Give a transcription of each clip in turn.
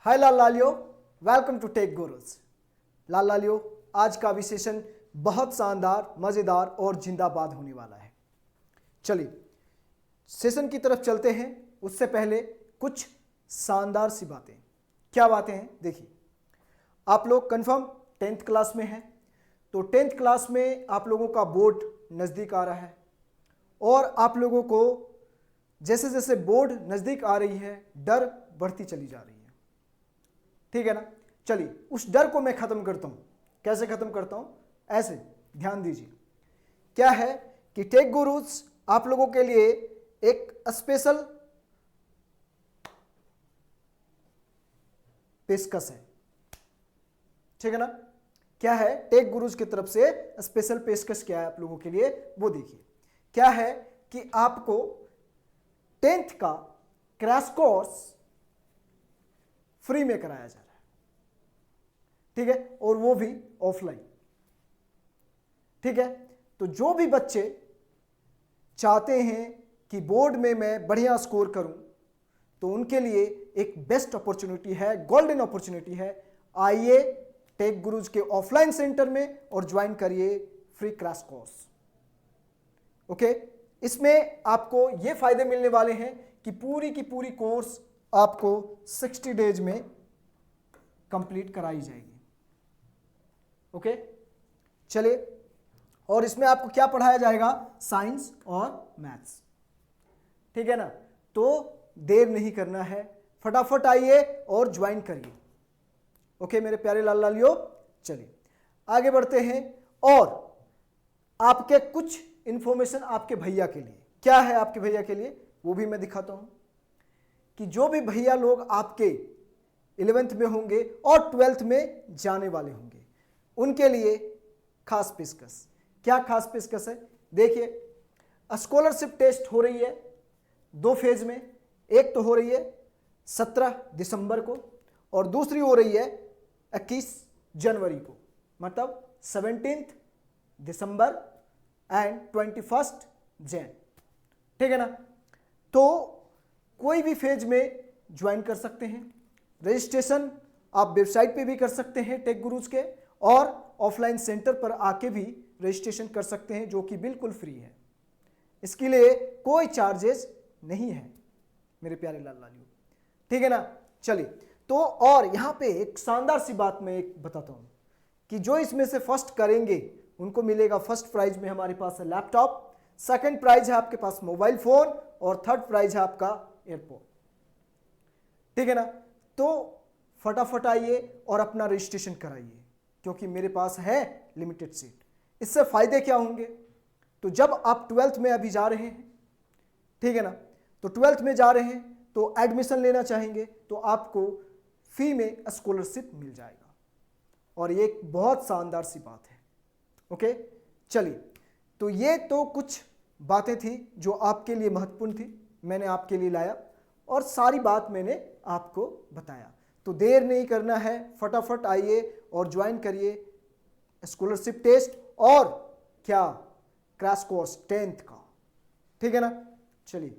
हाय लाल लालियो, welcome to Tech Gurus. लाल लालियो, आज का विशेषण बहुत शानदार, मज़ेदार और जिंदाबाद होने वाला है। चलिए सेशन की तरफ चलते हैं। उससे पहले कुछ शानदार सी बातें। क्या बातें हैं देखिए, आप लोग कंफर्म 10th क्लास में हैं, तो 10th क्लास में आप लोगों का बोर्ड नज़दीक आ रहा है और आप लोगों को जैसे जैसे बोर्ड नज़दीक आ रही है डर बढ़ती चली जा रही है। ठीक है ना। चलिए उस डर को मैं ख़त्म करता हूँ। कैसे ख़त्म करता हूँ? ऐसे ध्यान दीजिए। क्या है कि टेक गुरुज आप लोगों के लिए एक स्पेशल पेशकश है। ठीक है ना। क्या है? टेक गुरुज की तरफ से स्पेशल पेशकश क्या है आप लोगों के लिए, वो देखिए। क्या है कि आपको 10th का क्रैश कोर्स फ्री में कराया जा रहा है। ठीक है, और वो भी ऑफलाइन। ठीक है, तो जो भी बच्चे चाहते हैं कि बोर्ड में मैं बढ़िया स्कोर करूं, तो उनके लिए एक बेस्ट अपॉर्चुनिटी है, गोल्डन अपॉर्चुनिटी है। आइए टेक गुरुज के ऑफलाइन सेंटर में और ज्वाइन करिए फ्री क्रैश कोर्स। ओके, इसमें आपको ये फायदे मिलने वाले हैं कि पूरी की पूरी कोर्स आपको 60 डेज में कंप्लीट कराई जाएगी। ओके, चलिए, और इसमें आपको क्या पढ़ाया जाएगा? साइंस और मैथ्स। ठीक है ना। तो देर नहीं करना है, फटाफट आइए और ज्वाइन करिए। ओके मेरे प्यारे लाल लालियो, चलिए आगे बढ़ते हैं। और आपके कुछ इंफॉर्मेशन आपके भैया के लिए। क्या है आपके भैया के लिए, वो भी मैं दिखाता हूं कि जो भी भैया लोग आपके 11th में होंगे और 12th में जाने वाले होंगे, उनके लिए खास पेशकश। क्या खास पेशकश है? देखिए, स्कॉलरशिप टेस्ट हो रही है 2 फेज में। एक तो हो रही है 17 दिसंबर को और दूसरी हो रही है 21 जनवरी को, मतलब 17th December and 21st Jain. ठीक है ना। तो कोई भी फेज में ज्वाइन कर सकते हैं। रजिस्ट्रेशन आप वेबसाइट पे भी कर सकते हैं टेक गुरुज के, और ऑफलाइन सेंटर पर आके भी रजिस्ट्रेशन कर सकते हैं, जो कि बिल्कुल फ्री है। इसके लिए कोई चार्जेस नहीं है मेरे प्यारे लाल लालियों। ठीक है ना। चलिए, तो और यहां पे एक शानदार सी बात मैं एक बताता हूं कि जो इसमें से फर्स्ट करेंगे उनको मिलेगा फर्स्ट प्राइज में हमारे पास है लैपटॉप, सेकंड प्राइज है आपके पास मोबाइल फोन, और थर्ड प्राइज है आपका एयरपोर्ट। ठीक है ना। तो फटाफट आइए और अपना रजिस्ट्रेशन कराइए, क्योंकि मेरे पास है लिमिटेड सीट। इससे फायदे क्या होंगे? तो जब आप 12th में अभी जा रहे हैं, ठीक है ना, तो 12th में जा रहे हैं तो एडमिशन लेना चाहेंगे तो आपको फ्री में स्कॉलरशिप मिल जाएगा, और ये एक बहुत शानदार सी बात है। ओके, चलिए, तो ये तो कुछ बातें थी जो आपके लिए महत्वपूर्ण थी, मैंने आपके लिए लाया और सारी बात मैंने आपको बताया। तो देर नहीं करना है, फटाफट आइए और ज्वाइन करिए स्कॉलरशिप टेस्ट और क्या क्रैश कोर्स 10th का। ठीक है ना। चलिए,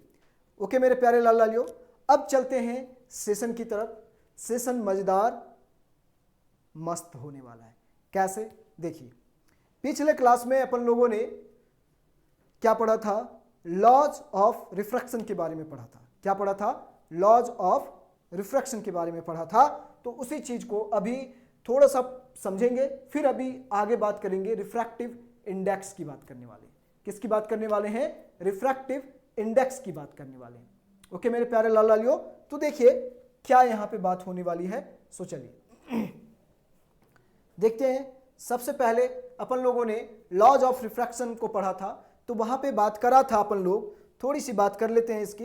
ओके मेरे प्यारे लाल लालियो, अब चलते हैं सेशन की तरफ। सेशन मजेदार मस्त होने वाला है। कैसे? देखिए, पिछले क्लास में अपन लोगों ने क्या पढ़ा था? लॉज ऑफ रिफ्रैक्शन के बारे में पढ़ा था। क्या पढ़ा था? लॉज ऑफ रिफ्रैक्शन के बारे में पढ़ा था। तो उसी चीज को अभी थोड़ा सा समझेंगे, फिर अभी आगे बात करेंगे। रिफ्रैक्टिव इंडेक्स की बात करने वाले। किसकी बात करने वाले हैं? रिफ्रैक्टिव इंडेक्स की बात करने वाले हैं। ओके मेरे प्यारे लाल लालियो, तो देखिए क्या यहां पे बात होने वाली है। सो चलिए देखते हैं। सबसे पहले अपन लोगों ने लॉज ऑफ रिफ्रैक्शन को पढ़ा था, तो वहां पे बात करा था अपन लोग। थोड़ी सी बात कर लेते हैं इसकी।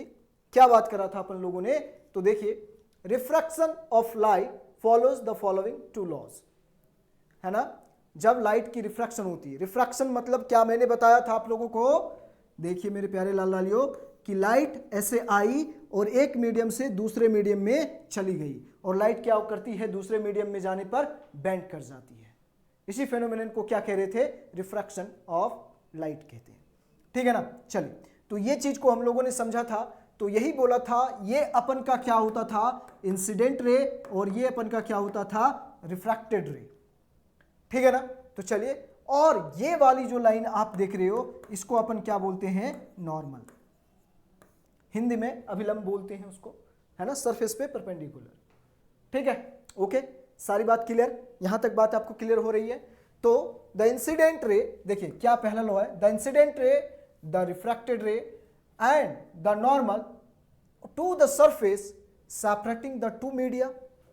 क्या बात करा था अपन लोगों ने? तो देखिए, refraction of light follows the following 2 laws, है ना। जब लाइट की रिफ्रैक्शन होती है, रिफ्रैक्शन मतलब क्या मैंने बताया था आप लोगों को? देखिए मेरे प्यारे लाल लालियों, कि लाइट ऐसे आई और एक मीडियम से दूसरे मीडियम में चली गई, और लाइट क्या करती है? दूसरे मीडियम में जाने पर बेंड कर जाती है। इसी फेनोमेनन को क्या कह रहे थे? रिफ्रैक्शन ऑफ लाइट कहते हैं। ठीक है ना। चलिए, तो ये चीज को हम लोगों ने समझा था। तो तो यही बोला था, ये अपन का क्या होता था, इंसिडेंट रे, और ये अपन का क्या होता था, रिफ्रैक्टेड रे। ठीक है ना। तो चलिए, और ये वाली जो लाइन आप देख रहे हो इसको अपन क्या बोलते हैं, नॉर्मल, हिंदी में अभिलंब बोलते हैं उसको, है ना, सरफेस पे परपेंडिकुलर। ठीक है, ओके, सारी बात क्लियर, यहां तक बात आपको क्लियर हो रही है। तो द इंसिडेंट रे, देखिए क्या पहला लॉ है, the incident ray, the refracted ray and the normal to the surface separating the two media,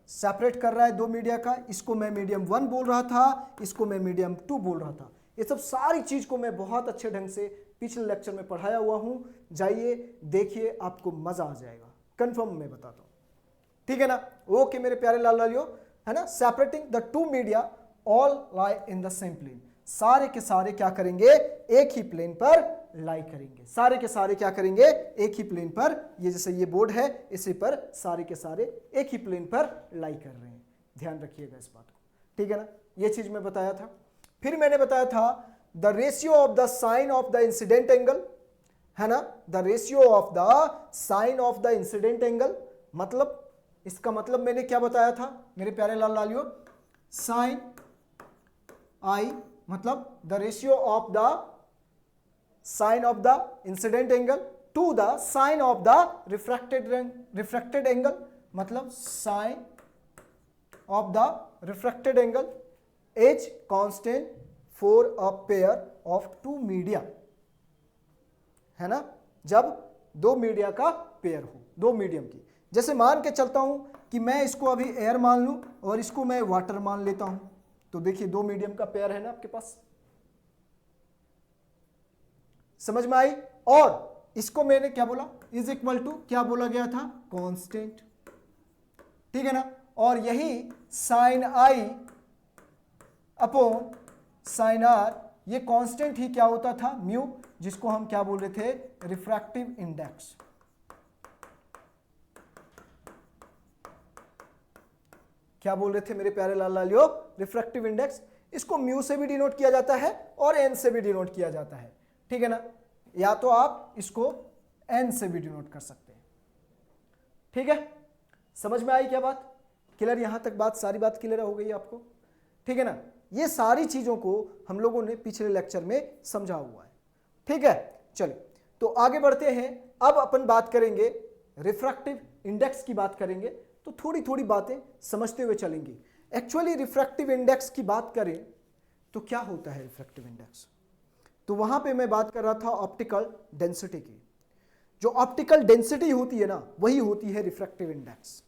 separate कर रहा है दो मीडिया का, इसको मैं मीडियम 1 बोल रहा था, इसको मैं मीडियम 2 बोल रहा था। ये सब सारी चीज को मैं बहुत अच्छे ढंग से पिछले लेक्चर में पढ़ाया हुआ हूं, जाइए देखिए, आपको मजा आ जाएगा, कंफर्म मैं बताता हूं। ठीक है ना, ओके मेरे प्यारे लाल लालियो, है ना। Separating the two media all lie in the same plane, सारे के सारे क्या करेंगे, एक ही प्लेन पर लाई करेंगे, सारे के सारे क्या करेंगे, एक ही प्लेन पर, ये जैसे ये बोर्ड है इसी पर सारे के सारे एक ही प्लेन पर लाई कर रहे हैं, ध्यान रखिएगा इस बात को। ठीक है ना, ये चीज मैं बताया था। फिर मैंने बताया था the ratio of the sine of the incident angle, है ना, the ratio of the sine of the incident angle, मतलब इसका मतलब मैंने क्या बताया था मेरे प्यारे लाल लालियो, साइन आई मतलब the ratio of the sine of the incident angle to the sine of the refracted angle, मतलब sine of the refracted angle is constant for a pair of two media, है ना, जब दो media का pair हो, दो medium की। जैसे मान के चलता हूं कि मैं इसको अभी एयर मान लूं और इसको मैं वाटर मान लेता हूं, तो देखिए दो मीडियम का पेयर है ना आपके पास, समझ में आई। और इसको मैंने क्या बोला, इज इक्वल टू क्या बोला गया था, कांस्टेंट। ठीक है ना, और यही साइन आई अपॉन साइन आर, ये कांस्टेंट ही क्या होता था, म्यू, जिसको हम क्या बोल रहे थे, रिफ्रैक्टिव इंडेक्स। क्या बोल रहे थे मेरे प्यारे लाल लालियो, रिफ्रैक्टिव इंडेक्स। इसको म्यू से भी डिनोट किया जाता है और एन से भी डिनोट किया जाता है। ठीक है ना, या तो आप इसको एन से भी डिनोट कर सकते हैं। ठीक है, समझ में आई क्या बात, क्लियर, यहां तक बात, सारी बात क्लियर हो गई आपको। ठीक है ना, ये सारी चीजों को हम लोगों ने पिछले लेक्चर में समझा हुआ है। ठीक है, चलिए तो आगे बढ़ते हैं। अब अपन बात करेंगे रिफ्रैक्टिव इंडेक्स की बात करेंगे, तो थोड़ी थोड़ी बातें समझते हुए चलेंगे। एक्चुअली रिफ्रैक्टिव इंडेक्स की बात करें तो क्या होता है रिफ्रैक्टिव इंडेक्स, तो वहां पे मैं बात कर रहा था ऑप्टिकल डेंसिटी की। जो ऑप्टिकल डेंसिटी होती है ना, वही होती है रिफ्रैक्टिव इंडेक्स,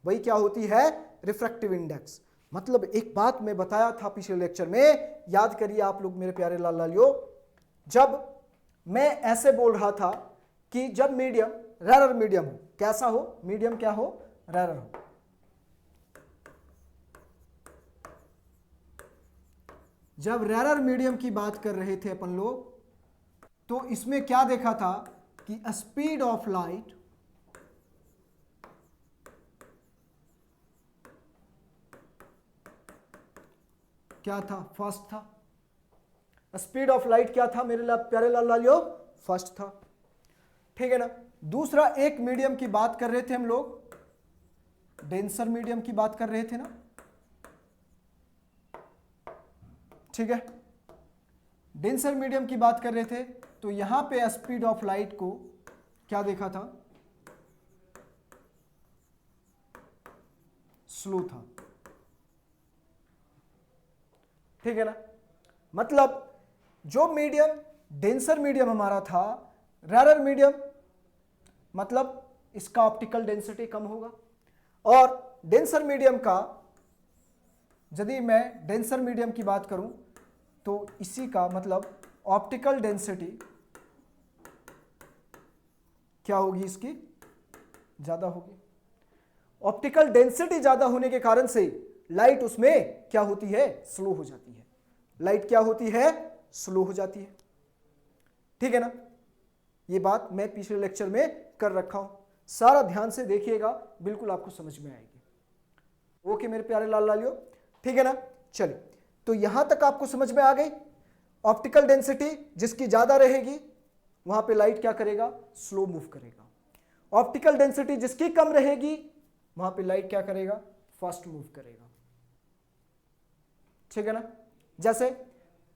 वही क्या होती है, रिफ्रैक्टिव इंडेक्स। मतलब एक बात मैं बताया था पिछले लेक्चर में, याद करिए आप लोग मेरे प्यारे लाल लालियो, जब मैं ऐसे बोल रहा था कि जब मीडियम रेरर मीडियम हो, कैसा हो, मीडियम क्या हो, रेरर हो, जब रेरर मीडियम की बात कर रहे थे अपन लोग, तो इसमें क्या देखा था कि स्पीड ऑफ लाइट क्या था, फर्स्ट था। स्पीड ऑफ लाइट क्या था मेरे प्यारे लाल लालियो, फर्स्ट था। ठीक है ना, दूसरा एक मीडियम की बात कर रहे थे हम लोग, डेंसर मीडियम की बात कर रहे थे ना। ठीक है, डेंसर मीडियम की बात कर रहे थे, तो यहां पे स्पीड ऑफ लाइट को क्या देखा था, स्लो था। ठीक है ना, मतलब जो मीडियम डेंसर मीडियम हमारा था, रेरर मीडियम, मतलब इसका ऑप्टिकल डेंसिटी कम होगा। और डेंसर मीडियम का, यदि मैं डेंसर मीडियम की बात करूं तो इसी का मतलब ऑप्टिकल डेंसिटी क्या होगी, इसकी ज्यादा होगी। ऑप्टिकल डेंसिटी ज्यादा होने के कारण से लाइट उसमें क्या होती है, स्लो हो जाती है। लाइट क्या होती है, स्लो हो जाती है। ठीक है ना, ये बात मैं पिछले लेक्चर में कर रखा हूं, सारा ध्यान से देखिएगा, बिल्कुल आपको समझ में आएगी। ओके मेरे प्यारे लाल लालियो, ठीक है ना। चलिए, तो यहां तक आपको समझ में आ गई। ऑप्टिकल डेंसिटी जिसकी ज्यादा रहेगी वहां पे लाइट क्या करेगा, स्लो मूव करेगा। ऑप्टिकल डेंसिटी जिसकी कम रहेगी वहां पे लाइट क्या करेगा, फास्ट मूव करेगा। ठीक है ना। जैसे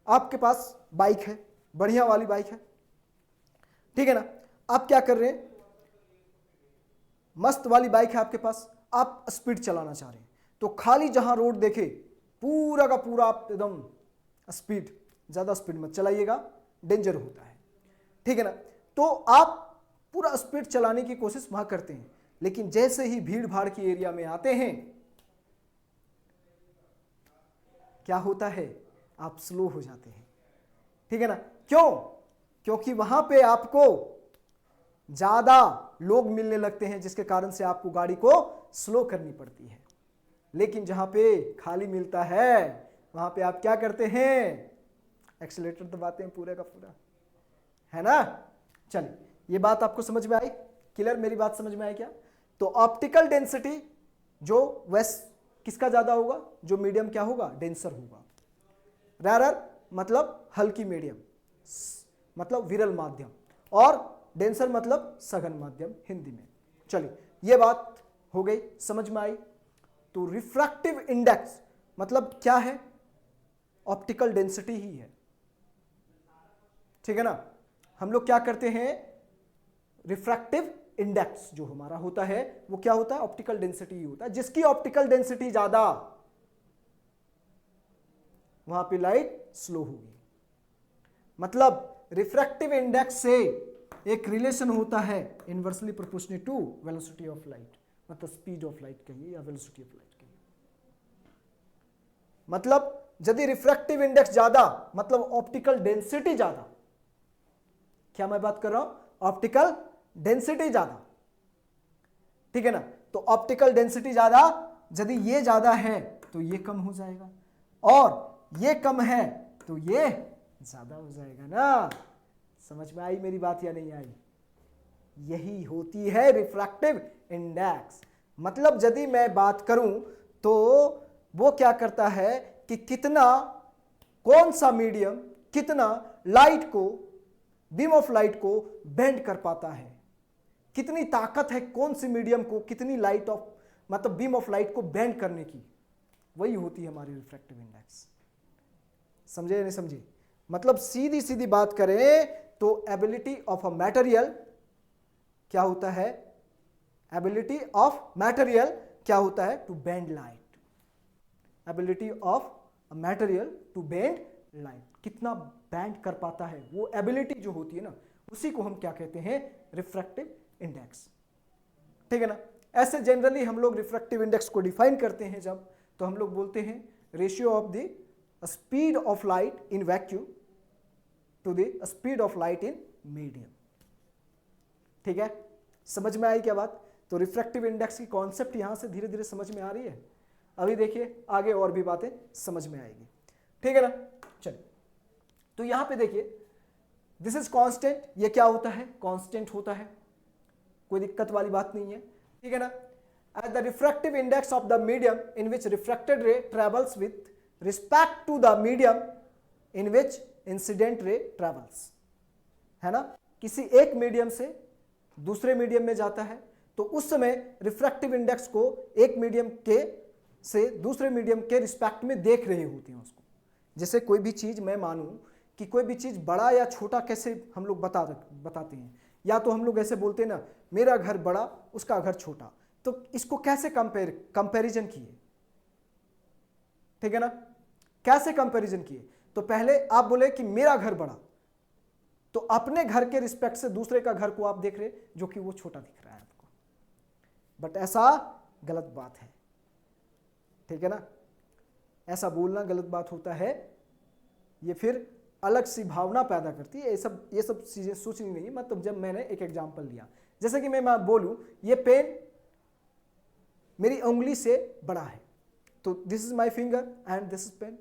आपके पास बाइक है, बढ़िया वाली बाइक है, ठीक है ना, आप क्या कर रहे हैं, मस्त वाली बाइक है आपके पास, आप स्पीड चलाना चाह रहे हैं, तो खाली जहां रोड देखे पूरा का पूरा आप एकदम स्पीड, ज्यादा स्पीड मत चलाइएगा, डेंजर होता है। ठीक है ना। तो आप पूरा स्पीड चलाने की कोशिश वहां करते हैं, लेकिन जैसे ही भीड़ भाड़ की एरिया में आते हैं क्या होता है, आप स्लो हो जाते हैं। ठीक है ना। क्यों? क्योंकि वहां पे आपको ज्यादा लोग मिलने लगते हैं, जिसके कारण से आपको गाड़ी को स्लो करनी पड़ती है। लेकिन जहां पे खाली मिलता है वहां पे आप क्या करते हैं, एक्सीलरेटर दबाते हैं पूरे का पूरा, है ना। चलिए, ये बात आपको समझ में आई, क्लियर, मेरी बात समझ में आई क्या? तो ऑप्टिकल डेंसिटी जो किसका ज्यादा होगा, जो मीडियम क्या होगा, डेंसर होगा। रेरर मतलब हल्की मीडियम, मतलब विरल माध्यम, और डेंसर मतलब सघन माध्यम हिंदी में। चलिए, ये बात हो गई, समझ में आई। तो रिफ्रैक्टिव इंडेक्स मतलब क्या है, ऑप्टिकल डेंसिटी ही है। ठीक है ना। हम लोग क्या करते हैं, रिफ्रैक्टिव इंडेक्स जो हमारा होता है वो क्या होता है, ऑप्टिकल डेंसिटी ही होता है। जिसकी ऑप्टिकल डेंसिटी ज्यादा वहां पे लाइट स्लो होगी। मतलब रिफ्रैक्टिव इंडेक्स से एक रिलेशन होता है inversely proportional to velocity of light, मतलब स्पीड ऑफ लाइट कहिए या वेलोसिटी ऑफ लाइट कहिए। मतलब यदि रिफ्रैक्टिव इंडेक्स ज्यादा मतलब ऑप्टिकल डेंसिटी ज्यादा, क्या मैं बात कर रहा हूं, ऑप्टिकल डेंसिटी ज्यादा। ठीक है ना। तो ऑप्टिकल डेंसिटी ज्यादा, यदि ये ज्यादा है तो ये कम हो जाएगा, और ये कम है तो ये ज्यादा हो जाएगा ना। समझ में आई मेरी बात या नहीं आई? यही होती है रिफ्रैक्टिव इंडेक्स। मतलब यदि मैं बात करूं तो वो क्या करता है कि कितना, कौन सा मीडियम कितना लाइट को, बीम ऑफ लाइट को बेंड कर पाता है, कितनी ताकत है कौन सी मीडियम को कितनी लाइट ऑफ मतलब बीम ऑफ लाइट को बेंड करने की, वही होती है हमारी रिफ्रैक्टिव इंडेक्स। समझे या नहीं समझे? मतलब सीधी सीधी बात करें तो एबिलिटी ऑफ अ मटेरियल क्या होता है, एबिलिटी ऑफ मटेरियल क्या होता है, to bend light. Ability of a material to bend light, कितना बेंड कर पाता है, वो एबिलिटी जो होती है ना, उसी को हम क्या कहते हैं, रिफ्रैक्टिव इंडेक्स। ठीक है ना। ऐसे जनरली हम लोग रिफ्रैक्टिव इंडेक्स को डिफाइन करते हैं जब, तो हम लोग बोलते हैं ratio of the speed of light in vacuum to the speed of light in medium. ठीक है, समझ में आई क्या बात? तो रिफ्रैक्टिव इंडेक्स की कॉन्सेप्ट यहां से धीरे धीरे समझ में आ रही है। अभी देखिए आगे और भी बातें समझ में आएगी। ठीक है ना। चलिए, तो यहां पे देखिए, दिस इज कांस्टेंट, ये क्या होता है, कांस्टेंट होता है, कोई दिक्कत वाली बात नहीं है। ठीक है ना। At the refractive index of the medium in which refracted ray travels with respect to the medium in which incident ray travels, है ना। किसी एक मीडियम से दूसरे मीडियम में जाता है तो उस समय रिफ्रैक्टिव इंडेक्स को एक मीडियम के से दूसरे मीडियम के रिस्पेक्ट में देख रहे होते हैं उसको। जैसे कोई भी चीज मैं मानूं कि कोई भी चीज बड़ा या छोटा कैसे हम लोग बताते हैं, या तो हम लोग ऐसे बोलते हैं ना, मेरा घर बड़ा उसका घर छोटा, तो इसको कैसे कंपैरिजन किए, ठीक है ना, कैसे कंपैरिजन किए? तो पहले आप बोले कि मेरा घर बड़ा, तो अपने घर के रिस्पेक्ट से दूसरे का घर को आप देख रहे जो कि वो छोटा दिख रहा है आपको, बट ऐसा गलत बात है। ठीक है ना, ऐसा बोलना गलत बात होता है, ये फिर अलग सी भावना पैदा करती है। ये सब चीजें सोचनी नहीं। मतलब जब मैंने एक एग्जांपल लिया, जैसे कि मैं बोलूं ये पेन मेरी उंगली से बड़ा है, तो this is my finger and this is pen.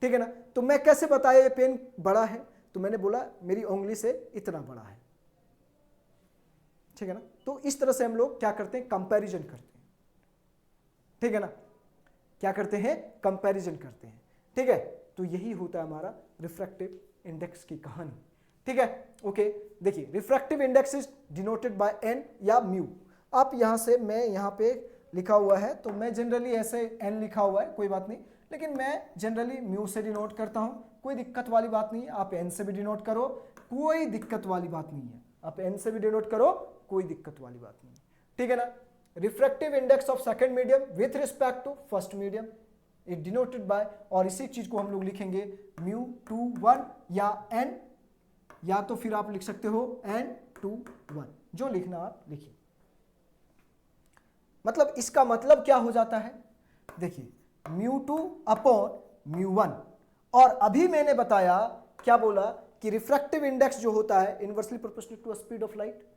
ठीक है ना। तो मैं कैसे बताया ये पेन बड़ा है? तो मैंने बोला मेरी उंगली से इतना बड़ा है। ठीक है ना। तो इस तरह से हम लोग क्या करते हैं, कंपैरिजन करते हैं। ठीक है ना, क्या करते हैं, कंपैरिजन करते हैं। ठीक है, तो यही होता है हमारा रिफ्रैक्टिव इंडेक्स की कहानी। ठीक है, ओके। देखिए refractive index is denoted by n या म्यू। आप यहां से, मैं यहां पे लिखा हुआ है तो मैं जनरली ऐसे एन लिखा हुआ है, कोई बात नहीं, लेकिन मैं जनरली म्यू से डिनोट करता हूं, कोई दिक्कत वाली बात नहीं है। आप एन से भी डिनोट करो, कोई दिक्कत वाली बात नहीं है। आप एन से भी डिनोट करो, कोई दिक्कत वाली बात नहीं है, ठीक है ना। Refractive index of second medium with respect to first medium it denoted by, और इसी चीज को हम लोग लिखेंगे म्यू टू वन या एन, या तो फिर आप लिख सकते हो एन टू वन, जो लिखना आप लिखिए। मतलब इसका मतलब क्या हो जाता है, देखिए mu two upon mu one, और अभी मैंने बताया क्या बोला कि रिफ्रैक्टिव इंडेक्स जो होता है inversely proportional to speed of light,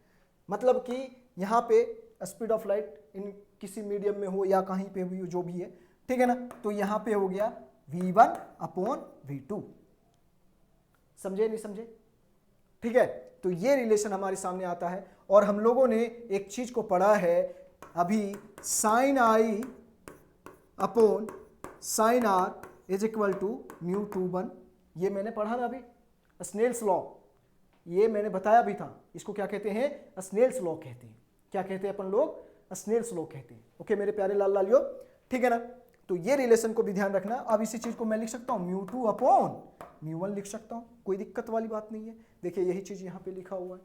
मतलब कि यहां पे स्पीड ऑफ लाइट इन किसी मीडियम में हो या कहीं पे भी हो, जो भी है, ठीक है ना, तो यहां पे हो गया v1 अपॉन v2। समझे नहीं समझे, ठीक है। तो ये रिलेशन हमारे सामने आता है, और हम लोगों ने एक चीज को पढ़ा है अभी, sine I upon sine r is equal to mu two one, ये मैंने पढ़ा ना अभी, स्नेल्स लॉ, ये मैंने बताया भी था। इसको क्या कहते हैं, स्नेल्स लॉ कहते हैं। क्या कहते हैं अपन लोग, स्नेल्स लॉ कहते हैं। ओके मेरे प्यारे लाल लालियो, ठीक है ना। तो ये रिलेशन को भी ध्यान रखना। अब इसी चीज को मैं लिख सकता हूं mu two upon mu one लिख सकता हूं, कोई दिक्कत वाली बात नहीं है। देखिए यही चीज यहां पे लिखा हुआ है,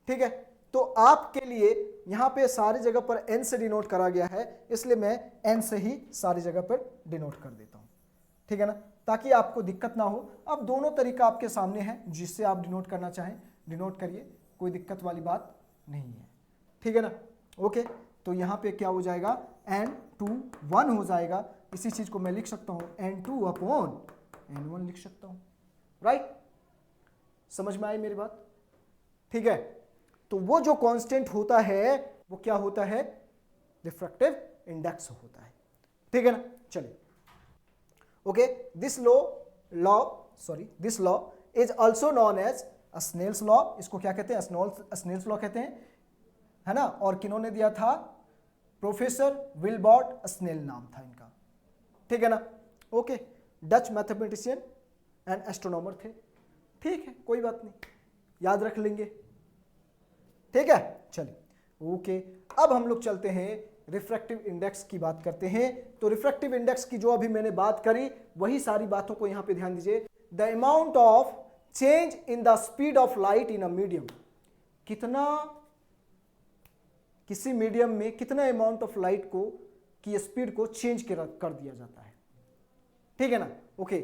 ठीक है। तो आपके लिए यहां पे सारी जगह पर एन से डिनोट करा गया है, इसलिए मैं एन से ही सारी जगह पर डिनोट कर देता हूं, ठीक है ना, ताकि आपको दिक्कत ना हो। अब दोनों तरीका आपके सामने है, जिससे आप डिनोट करना चाहें डिनोट करिए, कोई दिक्कत वाली बात नहीं है, ठीक है ना। ओके, तो यहां पे क्या हो जाएगा, एन टू वन हो जाएगा। इसी चीज को मैं लिख सकता हूं n two upon n one लिख सकता हूं, राइट। समझ में आई मेरी बात, ठीक है। तो वो जो कांस्टेंट होता है वो क्या होता है, रिफ्रैक्टिव इंडेक्स होता है, ठीक है ना। चलिए, okay, this law is also known as Snell's law. इसको क्या कहते हैं, स्नेल्स लॉ कहते हैं, है ना। और किन्होंने दिया था, प्रोफेसर विल्बॉर्ट स्नेल नाम था इनका, ठीक है ना। Okay, Dutch mathematician and astronomer थे, ठीक है, कोई बात नहीं, याद रख लेंगे, ठीक है। चलिए ओके, अब हम लोग चलते हैं रिफ्रैक्टिव इंडेक्स की बात करते हैं। तो रिफ्रैक्टिव इंडेक्स की जो अभी मैंने बात करी वही सारी बातों को यहां पे ध्यान दीजिए। The amount of change in the speed of light in a medium, कितना, किसी मीडियम में कितना अमाउंट ऑफ लाइट को की स्पीड को चेंज कर दिया जाता है, ठीक है ना। Okay,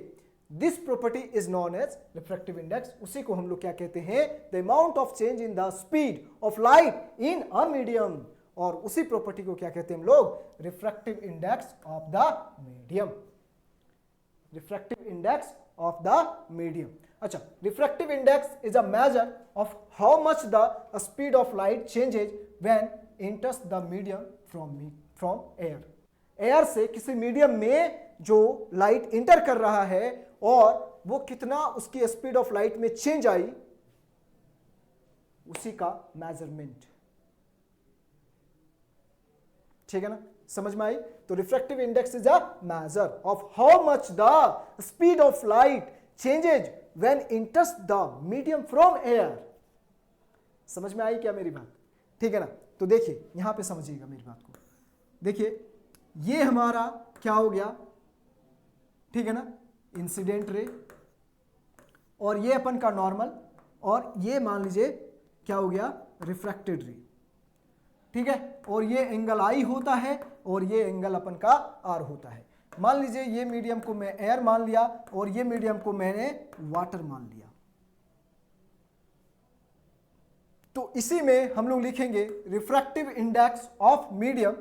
this property is known as refractive index. उसी को हम लोग क्या कहते हैं, the amount of change in the speed of light in a medium, और उसी प्रॉपर्टी को क्या कहते हैं हम लोग, refractive index of the medium, refractive index of the medium. अच्छा, refractive index is a measure of how much the speed of light changes when enters the medium from air. Air से किसी medium में जो light inter कर रहा है और वो कितना उसकी स्पीड ऑफ लाइट में चेंज आई, उसी का मेजरमेंट, ठीक है ना। समझ में आई। तो refractive index is a measure of how much the speed of light changes when इंटर्स the medium from air. समझ में आई क्या मेरी बात, ठीक है ना। तो देखिए यहां पे समझिएगा मेरी बात को, देखिए ये हमारा क्या हो गया, ठीक है ना, इंसिडेंट रे, और ये अपन का नॉर्मल, और ये मान लीजिए क्या हो गया, रिफ्रैक्टेड रे, ठीक है। और ये एंगल आई होता है और ये एंगल अपन का आर होता है। मान लीजिए ये मीडियम को मैं एयर मान लिया और ये मीडियम को मैंने वाटर मान लिया, तो इसी में हम लोग लिखेंगे refractive index of medium,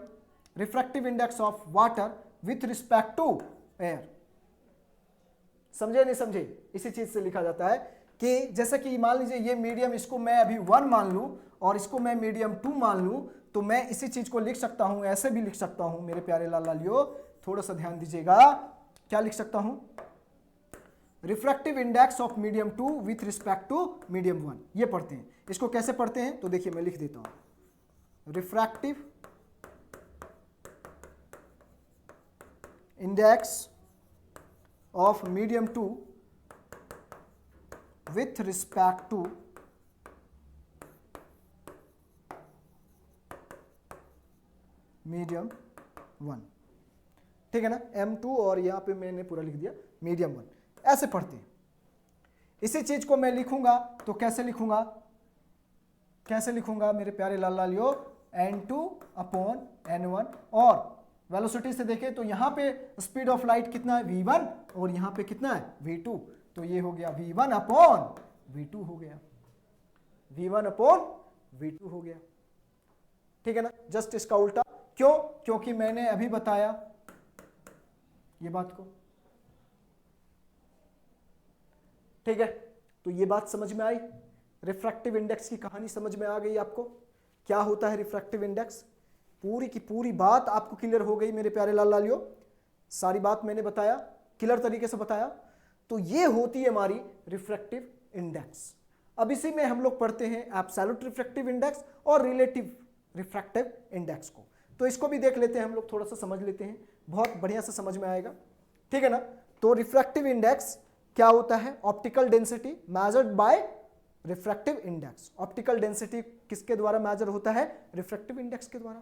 refractive index of water with respect to air. समझे नहीं समझे, इसी चीज से लिखा जाता है कि जैसे कि मान लीजिए ये मीडियम, इसको मैं अभी 1 मान लूं और इसको मैं मीडियम 2 मान लूं, तो मैं इसी चीज को लिख सकता हूं, ऐसे भी लिख सकता हूं मेरे प्यारे लाल लालियो, थोड़ा सा ध्यान दीजिएगा। क्या लिख सकता हूं, refractive index of medium 2 with respect to medium 1। ये पढ़ते हैं, इसको कैसे पढ़ते हैं, तो देखिए मैं लिख देता हूं, refractive index of medium 2 with respect to medium 1, ठीक है ना, M2 और यहां पे मैंने पूरा लिख दिया मीडियम 1, ऐसे पढ़ते हैं। इसी चीज को मैं लिखूंगा तो कैसे लिखूंगा मेरे प्यारे लाल लालियो, N2/N1, और वेलोसिटी से देखें तो यहां पे स्पीड ऑफ लाइट कितना है v1 और यहां पे कितना है v2, तो ये हो गया v1/v2 हो गया, v1/v2 हो गया, ठीक है ना। जस्ट इसका उल्टा, क्यों? क्योंकि मैंने अभी बताया ये बात को, ठीक है। तो ये बात समझ में आई, रिफ्रैक्टिव इंडेक्स की कहानी समझ में आ गई आपको, क्या होता है रिफ्रैक्टिव इंडेक्स, पूरी की पूरी बात आपको क्लियर हो गई मेरे प्यारे लाल लालियो, सारी बात मैंने बताया, क्लियर तरीके से बताया। तो ये होती है हमारी रिफ्रैक्टिव इंडेक्स। अब इसी में हम लोग पढ़ते हैं एब्सोल्यूट रिफ्रैक्टिव इंडेक्स और रिलेटिव रिफ्रैक्टिव इंडेक्स को, तो इसको भी देख लेते हैं हम लोग, थोड़ा सा समझ लेते हैं, बहुत बढ़िया से समझ में आएगा, ठीक है ना। तो रिफ्रैक्टिव इंडेक्स क्या होता है? Optical density measured by refractive index. Optical density किसके द्वारा मेजर होता है? रिफ्रैक्टिव इंडेक्स के द्वारा।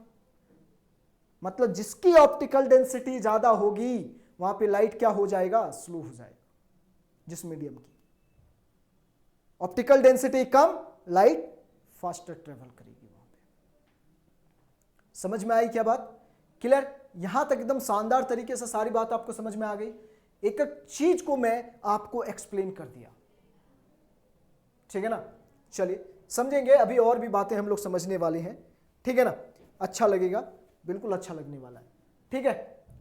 मतलब जिसकी ऑप्टिकल डेंसिटी ज्यादा होगी वहां पे लाइट क्या हो जाएगा? स्लो हो जाएगा। जिस मीडियम की ऑप्टिकल डेंसिटी कम, लाइट फास्टर ट्रेवल करेगी वहां पे। समझ में आई क्या बात? क्लियर? यहां तक एकदम शानदार तरीके से सारी बात आपको समझ में आ गई। एक एक चीज को मैं आपको एक्सप्लेन कर दिया, ठीक है ना। चलिए समझेंगे, अभी और भी बातें हम लोग समझने वाले हैं, ठीक है ना। अच्छा लगेगा, बिल्कुल अच्छा लगने वाला है, ठीक है।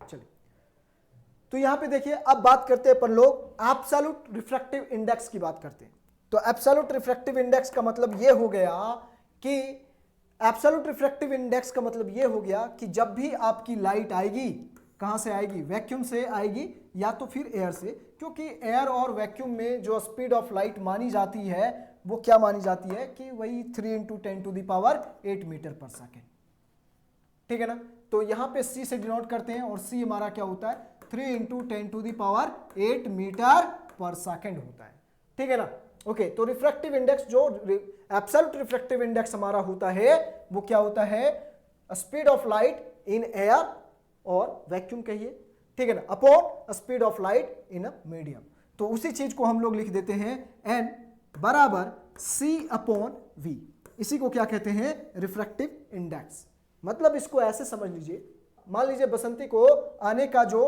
चलिए तो यहां पे देखिए, अब बात करते हैं अपन लोग एब्सोल्यूट रिफ्रैक्टिव इंडेक्स की बात करते हैं। तो एब्सोल्यूट रिफ्रैक्टिव इंडेक्स का मतलब ये हो गया कि एब्सोल्यूट रिफ्रैक्टिव इंडेक्स का मतलब ये हो गया कि जब भी आपकी लाइट आएगी, कहां से आएगी? वैक्यूम से आएगी या तो फिर एयर से, क्योंकि एयर और वैक्यूम में जो स्पीड ऑफ लाइट मानी जाती है वो क्या मानी जाती है कि वही 3 × 10⁸ मीटर पर सेकेंड, ठीक है ना। तो यहां पे C से डिनोट करते हैं और C हमारा क्या होता है? 3 × 10⁸ मीटर पर सेकेंड होता है, ठीक है ना। ओके, तो रिफ्रैक्टिव इंडेक्स जो एब्सोल्यूट रिफ्रैक्टिव इंडेक्स हमारा होता है वो क्या होता है? Speed of light in air और वैक्यूम कहिए, ठीक है ना, upon speed of light in a medium. तो उसी चीज को हम लोग लिख देते हैं N बराबर C/V। इसी को क्या कहते हैं? Refractive index. मतलब इसको ऐसे समझ लीजिए, मान लीजिए बसंती को आने का जो,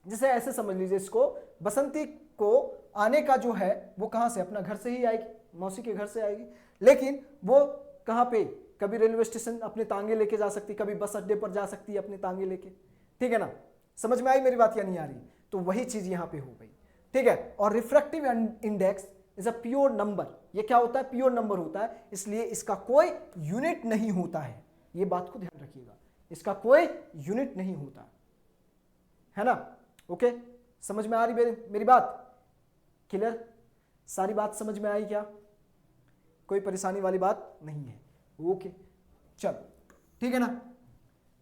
जैसे ऐसे समझ लीजिए इसको, बसंती को आने का जो है वो कहां से? अपना घर से ही आएगी, मौसी के घर से आएगी, लेकिन वो कहां पे? कभी रेलवे स्टेशन अपने तांगे लेके जा सकती, कभी बस अड्डे पर जा सकती है अपने तांगे लेके, ठीक है ना। समझ में आई मेरी बात या नहीं आ रही? तो वही चीज यहां पे हो गई, ठीक है। और refractive index is a pure number. ये क्या होता है? प्योर नंबर होता है, इसलिए इसका कोई यूनिट नहीं होता है। ये बात को ध्यान रखिएगा, इसका कोई यूनिट नहीं होता है ना। ओके, समझ में आ रही मेरी बात? क्लियर? सारी बात समझ में आई क्या? कोई परेशानी वाली बात नहीं है? ओके, चलो ठीक है ना,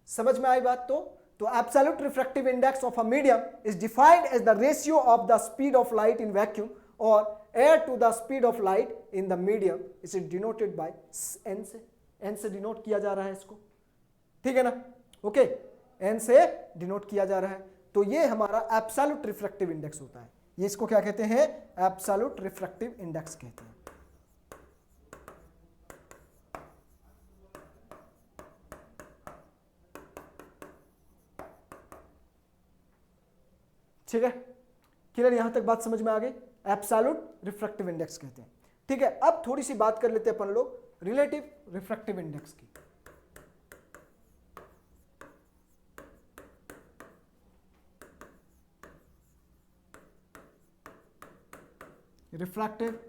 समझ में आई बात। तो absolute refractive index of a medium is defined as the ratio of the speed of light in vacuum और air to the speed of light in the medium. Is denoted by N से, N से denote किया जा रहा है इसको, ठीक है ना। ओके, N से डिनोट किया जा रहा है। तो ये हमारा एब्सोल्यूट रिफ्रैक्टिव इंडेक्स होता है। ये इसको क्या कहते हैं? एब्सोल्यूट रिफ्रैक्टिव इंडेक्स कहते हैं। ठीक है, क्लियर? यहां तक बात समझ में आ गई? एब्सोल्यूट रिफ्रैक्टिव इंडेक्स कहते हैं, ठीक है। अब थोड़ी सी बात कर लेते हैं अपन लोग रिलेटिव रिफ्रैक्टिव इंडेक्स की। रिफ्रैक्टिव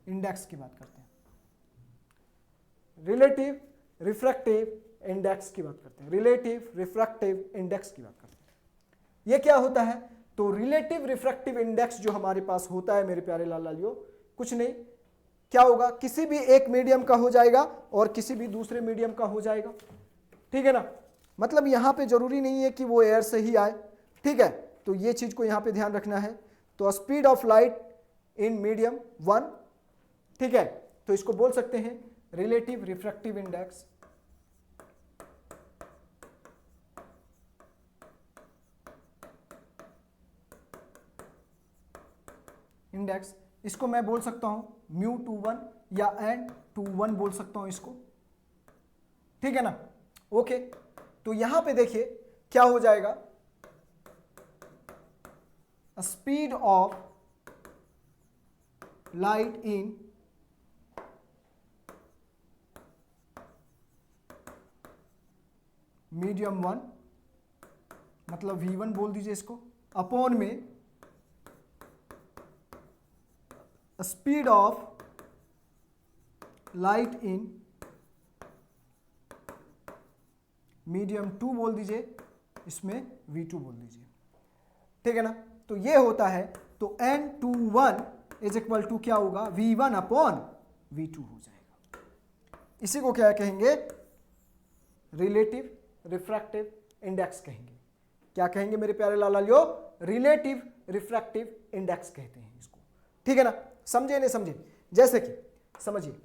इंडेक्स की बात करते हैं, रिलेटिव रिफ्रैक्टिव इंडेक्स की बात करते हैं, रिलेटिव रिफ्रैक्टिव इंडेक्स की बात करते हैं। ये क्या होता है? तो रिलेटिव रिफ्रैक्टिव इंडेक्स जो हमारे पास होता है मेरे प्यारे लाल लालियो, कुछ नहीं, क्या होगा? किसी भी एक मीडियम का हो जाएगा और किसी भी दूसरे मीडियम का हो जाएगा, ठीक है ना। मतलब यहां पे जरूरी नहीं है कि वो एयर से ही आए, ठीक है। तो ये चीज को यहां पे ध्यान रखना है। तो तो speed of light in medium 1, ठीक है, तो इसको बोल सकते हैं रिलेटिव रिफ्रैक्टिव इंडेक्स। इंडेक्स इसको मैं बोल सकता हूं μ21 या n21 बोल सकता हूं इसको, ठीक है ना। ओके, तो यहां पे देखिए क्या हो जाएगा, speed of light in medium 1, मतलब V1 बोल दीजिए इसको, अपॉन में speed of light in medium 2 बोल दीजिए, इसमें V2 बोल दीजिए, ठीक है ना। तो ये होता है, तो n21 इज इक्वल टू क्या होगा, V1 अपॉन V2 हो जाएगा। इसी को क्या कहेंगे, रिलेटिव रिफ्रैक्टिव इंडेक्स कहेंगे। क्या कहेंगे मेरे प्यारे लालालियो, रिलेटिव रिफ्रैक्टिव इंडेक्स कहते हैं इसको, ठीक है ना। समझे नहीं समझे, जैसे कि समझिए,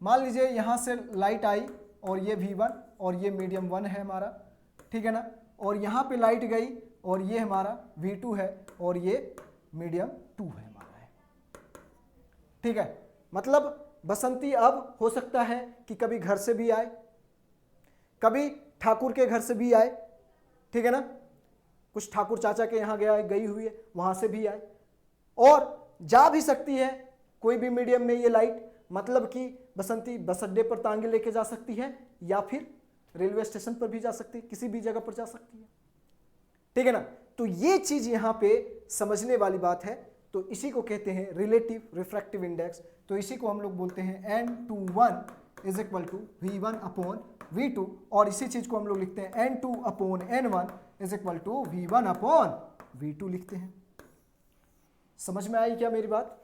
मान लीजिए यहां से लाइट आई और ये V1 और ये मीडियम 1 है हमारा, ठीक है ना, और यहां पे लाइट गई और ये हमारा V2 है और ये मीडियम 2 है हमारा है, ठीक है। मतलब बसंती अब हो सकता है कि कभी घर से भी आए, कभी ठाकुर के घर से भी आए, ठीक है ना, कुछ ठाकुर चाचा के यहाँ गया गई हुई है वहां से भी आए, और जा भी सकती है कोई भी मीडियम में ये लाइट, मतलब कि बसंती बस अड्डे पर टांगे लेके जा सकती है या फिर रेलवे स्टेशन पर भी जा सकती है, किसी भी जगह पर जा सकती है, ठीक है ना। तो ये चीज यहां पे समझने वाली बात है, तो इसी को कहते हैं रिलेटिव रिफ्रैक्टिव इंडेक्स। तो इसी को हम लोग बोलते हैं n21 is equal to V1 upon V2, और इसी चीज को हम लोग लिखते हैं n2 upon n1 is equal to V1 upon V2 लिखते हैं। समझ में आई क्या मेरी बात,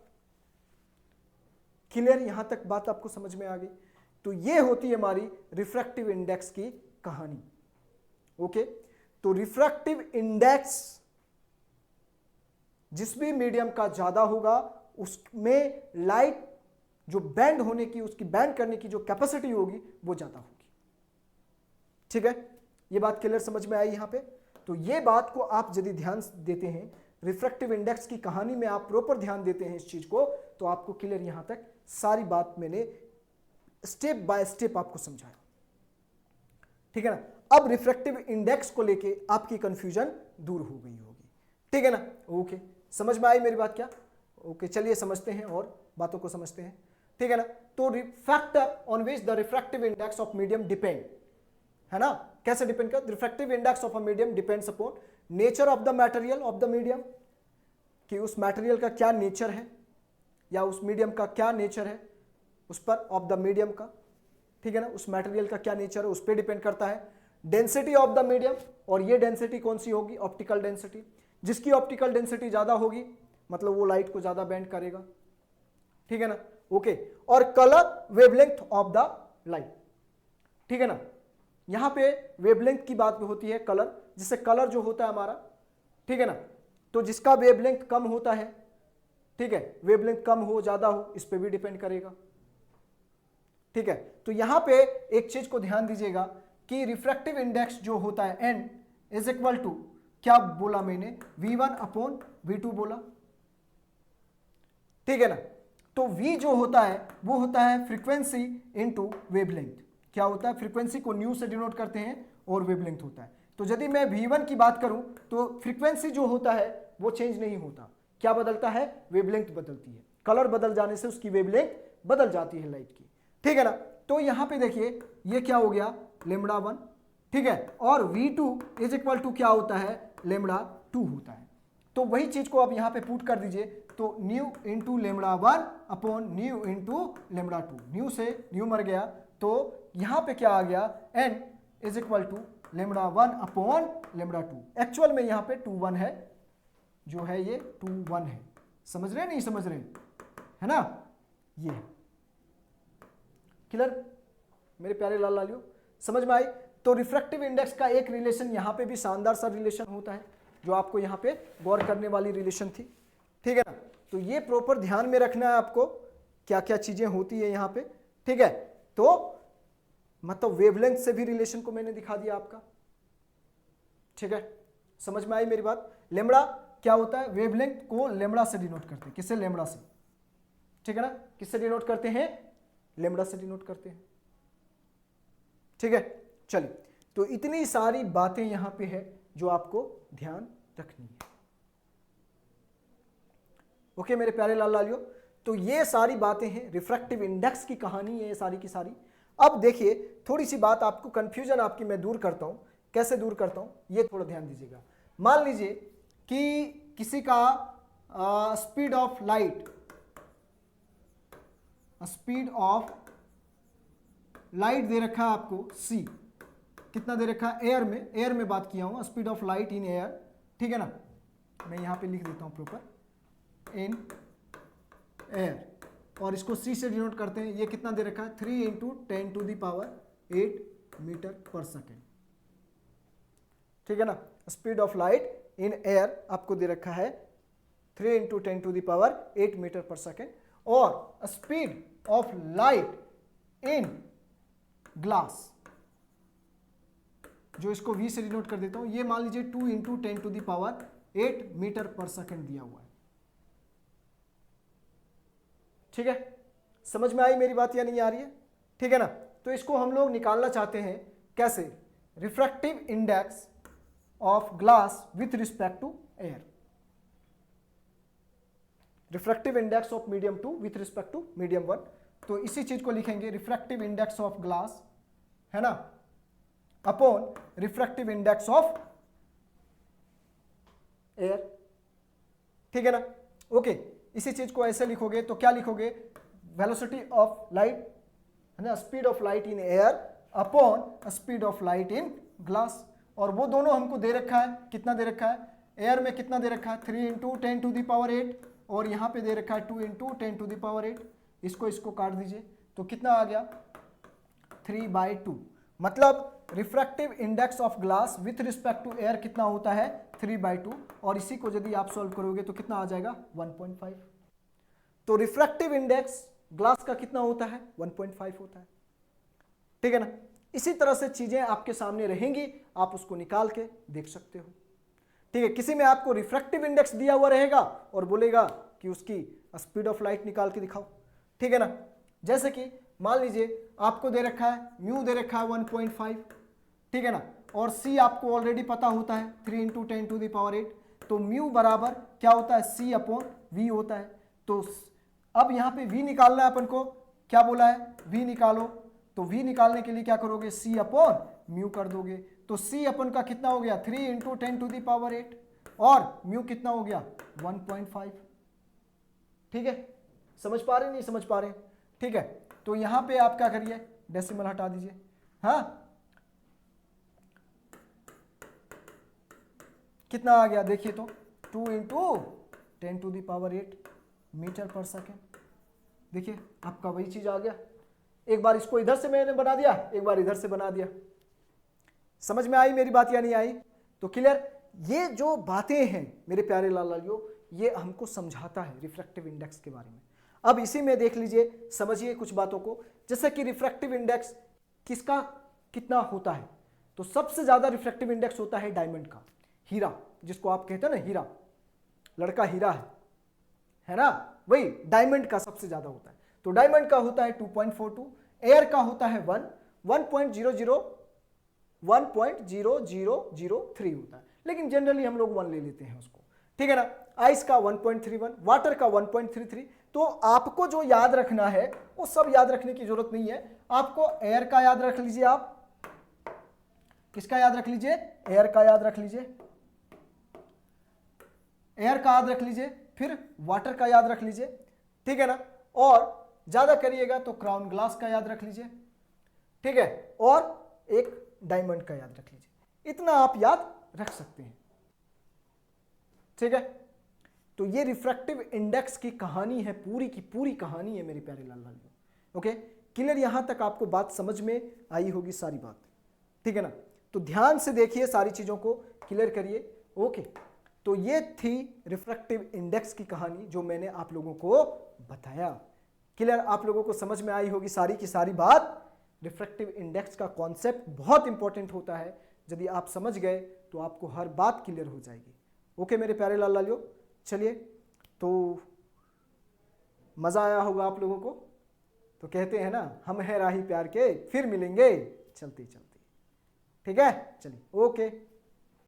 क्लियर, यहां तक बात आपको समझ में आ गई। तो ये होती है हमारी रिफ्रैक्टिव इंडेक्स की कहानी। ओके, तो रिफ्रैक्टिव इंडेक्स जिस भी मीडियम का ज्यादा होगा उसमें लाइट जो बैंड होने की, उसकी बैंड करने की जो कैपेसिटी होगी वो ज्यादा होगी, ठीक है। ये बात क्लियर समझ में आई यहां पे। तो ये बात को आप यदि ध्यान देते हैं, रिफ्रैक्टिव इंडेक्स की कहानी में आप प्रॉपर ध्यान देते हैं इस चीज को, तो आपको क्लियर यहां तक सारी बात मैंने स्टेप बाय स्टेप आपको समझाया, ठीक है ना। अब रिफ्रैक्टिव इंडेक्स को लेके आपकी कंफ्यूजन दूर हो गई होगी, ठीक है ना। ओके, समझ में आई मेरी बात क्या, ओके, चलिए समझते हैं और बातों को समझते हैं, ठीक है ना। तो factor on which the refractive index of medium depend, है ना, कैसे डिपेंड कर, refractive index of a medium depends upon nature of the material of the medium, कि उस मटेरियल का क्या नेचर है या उस मीडियम का क्या नेचर है उस पर, ऑफ द मीडियम का, ठीक है ना, उस मटेरियल का क्या नेचर है उस पर डिपेंड करता है। डेंसिटी ऑफ द मीडियम, और ये डेंसिटी कौन सी होगी, ऑप्टिकल डेंसिटी, जिसकी ऑप्टिकल डेंसिटी ज्यादा होगी मतलब वो लाइट को ज्यादा बेंड करेगा, ठीक है ना। ओके, और colour wavelength of the light, ठीक है ना। यहां पे वेवलेंथ की बात होती है, कलर, जिससे कलर जो होता है हमारा, ठीक है ना, तो जिसका वेवलेंथ कम होता है, ठीक है, वेवलेंथ कम हो ज्यादा हो इस पे भी डिपेंड करेगा, ठीक है। तो यहां पे एक चीज को ध्यान दीजिएगा कि रिफ्रैक्टिव इंडेक्स जो होता है n इज इक्वल टू, क्या बोला मैंने, V1 अपॉन V2 बोला, ठीक है ना। तो V जो होता है वो होता है फ्रीक्वेंसी इनटू वेवलेंथ, क्या होता है, फ्रीक्वेंसी को न्यू से डिनोट करते हैं और वेवलेंथ होता है। तो यदि मैं V1 की बात करूं तो फ्रीक्वेंसी जो होता है वो चेंज नहीं होता, क्या बदलता है, वेवलेंथ बदलती है, कलर बदल जाने से उसकी वेवलेंथ बदल जाती है लाइट की, ठीक है ना। तो यहां पे देखिए ये क्या हो गया, λ1, ठीक है, और V2 इज इक्वल टू क्या होता है, λ2 होता है। तो वही चीज को आप यहां पे पुट कर दीजिए, तो nu into λ1 upon nu into λ2, nu से न्यू मर गया, तो यहां पे क्या आ गया, n is equal to λ1 upon λ2। Actual में यहां पे 2 1 है, जो है ये 2 1 है, समझ रहे नहीं समझ रहे, है ना, ये क्लियर मेरे प्यारे लाल लालियो, समझ में आई। तो रिफ्रैक्टिव इंडेक्स का एक रिलेशन यहां पे भी शानदार सा रिलेशन होता है, जो आपको यहाँ पे गौर करने वाली रिलेशन थी, ठीक है ना। तो ये प्रॉपर ध्यान में रखना है आपको क्या क्या चीजें होती है यहाँ पे, ठीक है। तो मतलब वेवलेंथ से भी रिलेशन को मैंने दिखा दिया आपका, ठीक है, समझ में आई मेरी बात। लेमड़ा क्या होता है, वेवलेंथ को लेमड़ा से डिनोट करते हैं, किससे, लेमड़ा से, ठीक है ना, किससे डिनोट करते हैं, लेमड़ा से डिनोट करते हैं, ठीक है। चलिए, तो इतनी सारी बातें यहां पे है जो आपको ध्यान रखनी है। ओके मेरे प्यारे लाल लालियो, तो ये सारी बातें हैं, रिफ्रैक्टिव इंडेक्स की कहानी है ये सारी की सारी। अब देखिए थोड़ी सी बात आपको कंफ्यूजन आपकी मैं दूर करता हूं, कैसे दूर करता हूं ये थोड़ा ध्यान दीजिएगा। मान लीजिए कि किसी का speed of light, speed of light दे रखा है आपको c, कितना दे रखा है, एयर में बात किया हूं, speed of light in air, ठीक है ना। मैं यहां पे लिख देता हूं प्रॉपर इन एयर, और इसको c से डिनोट करते हैं। ये कितना दे रखा है, 3 × 10⁸ मीटर पर सेकेंड, ठीक है ना। Speed of light in air आपको दे रखा है 3 × 10⁸ मीटर पर सेकेंड, और speed of light in glass, जो इसको v से डिनोट कर देता हूं, ये मान लीजिए 2 × 10⁸ मीटर पर सेकेंड दिया हुआ है, ठीक है। समझ में आई मेरी बात या नहीं आ रही है, ठीक है ना। तो इसको हम लोग निकालना चाहते हैं कैसे, refractive index of glass with respect to air, refractive index of medium 2 with respect to medium 1। तो इसी चीज को लिखेंगे रिफ्रैक्टिव इंडेक्स ऑफ ग्लास, है ना, upon refractive index of air, ठीक है ना। ओके, इसी चीज को ऐसे लिखोगे तो क्या लिखोगे, वेलोसिटी ऑफ लाइट, है ना, speed of light in air upon speed of light in glass. और वो दोनों हमको दे रखा है, कितना दे रखा है, एयर में कितना दे रखा है 3 × 10⁸, और यहां पे दे रखा है 2 × 10⁸। इसको काट दीजिए तो कितना आ गया 3/2। मतलब refractive index of glass with respect to air कितना होता है 3/2, और इसी को यदि आप सॉल्व करोगे तो कितना आ जाएगा 1.5। तो रिफ्रैक्टिव इंडेक्स ग्लास का कितना होता है 1.5 होता है, ठीक है ना। इसी तरह से चीजें आपके सामने रहेंगी, आप उसको निकाल के देख सकते हो, ठीक है। किसी में आपको रिफ्रैक्टिव इंडेक्स दिया हुआ रहेगा और बोलेगा कि उसकी स्पीड ऑफ लाइट निकाल के दिखाओ, ठीक है ना। जैसे कि मान लीजिए आपको दे रखा है म्यू दे रखा है 1.5, ठीक है ना, और सी आपको ऑलरेडी पता होता है 3 × 10⁸। तो म्यू बराबर क्या होता है, सी अपॉन वी होता है। तो अब यहाँ पे वी निकालना है अपन को, क्या बोला है, वी निकालो। तो वी निकालने के लिए क्या करोगे, सी अपॉन म्यू कर दोगे। तो सी अपन का कितना हो गया 3 × 10⁸, और म्यू कितना हो गया 1.5, ठीक है। समझ पा रहे नहीं समझ पा रहे, ठीक है। तो यहां पे आप क्या करिए, डेसिमल हटा दीजिए, हाँ, कितना आ गया देखिए तो 2 × 10⁸ मीटर पर सेकेंड। देखिए आपका वही चीज आ गया। एक बार इसको इधर से मैंने बना दिया, एक बार इधर से बना दिया। समझ में आई मेरी बात या नहीं आई? तो क्लियर, ये जो बातें हैं मेरे प्यारे लाल लालियो, ये हमको समझाता है रिफ्रैक्टिव इंडेक्स के बारे में। अब इसी में देख लीजिए, समझिए कुछ बातों को। जैसे कि रिफ्रैक्टिव इंडेक्स किसका कितना होता है, तो सबसे ज्यादा रिफ्रैक्टिव इंडेक्स होता है डायमंड का, हीरा जिसको आप कहते हैं ना, हीरा, लड़का हीरा है ना, वही डायमंड का सबसे ज्यादा होता है। तो डायमंड का होता है 2.42, एयर का होता है 1.0003 होता है, लेकिन जनरली हम लोग 1 ले लेते हैं उसको, ठीक है ना। आइस का 1.31, वाटर का 1.33। तो आपको जो याद रखना है वो सब याद रखने की जरूरत नहीं है, आपको एयर का याद रख लीजिए, आप किसका याद रख लीजिए, एयर का याद रख लीजिए, एयर का याद रख लीजिए, फिर वाटर का याद रख लीजिए, ठीक है ना। और ज्यादा करिएगा तो क्राउन ग्लास का याद रख लीजिए, ठीक है, और एक डायमंड का याद रख लीजिए। इतना आप याद रख सकते हैं, ठीक है। तो ये रिफ्रैक्टिव इंडेक्स की कहानी है, पूरी की पूरी कहानी है मेरे प्यारे लाल लालियों। ओके, क्लियर, यहां तक आपको बात समझ में आई होगी सारी बात, ठीक है ना। तो ध्यान से देखिए, सारी चीजों को क्लियर करिए। ओके, तो ये थी रिफ्रैक्टिव इंडेक्स की कहानी जो मैंने आप लोगों को बताया। क्लियर? आप लोगों को समझ में आई होगी सारी की सारी बात। रिफ्रैक्टिव इंडेक्स का कॉन्सेप्ट बहुत इंपॉर्टेंट होता है, यदि आप समझ गए तो आपको हर बात क्लियर हो जाएगी। ओके मेरे प्यारे लाल लालियो, चलिए तो मजा आया होगा आप लोगों को। तो कहते हैं ना, हम हैं राही प्यार के, फिर मिलेंगे चलते चलते। ठीक है, चलिए ओके।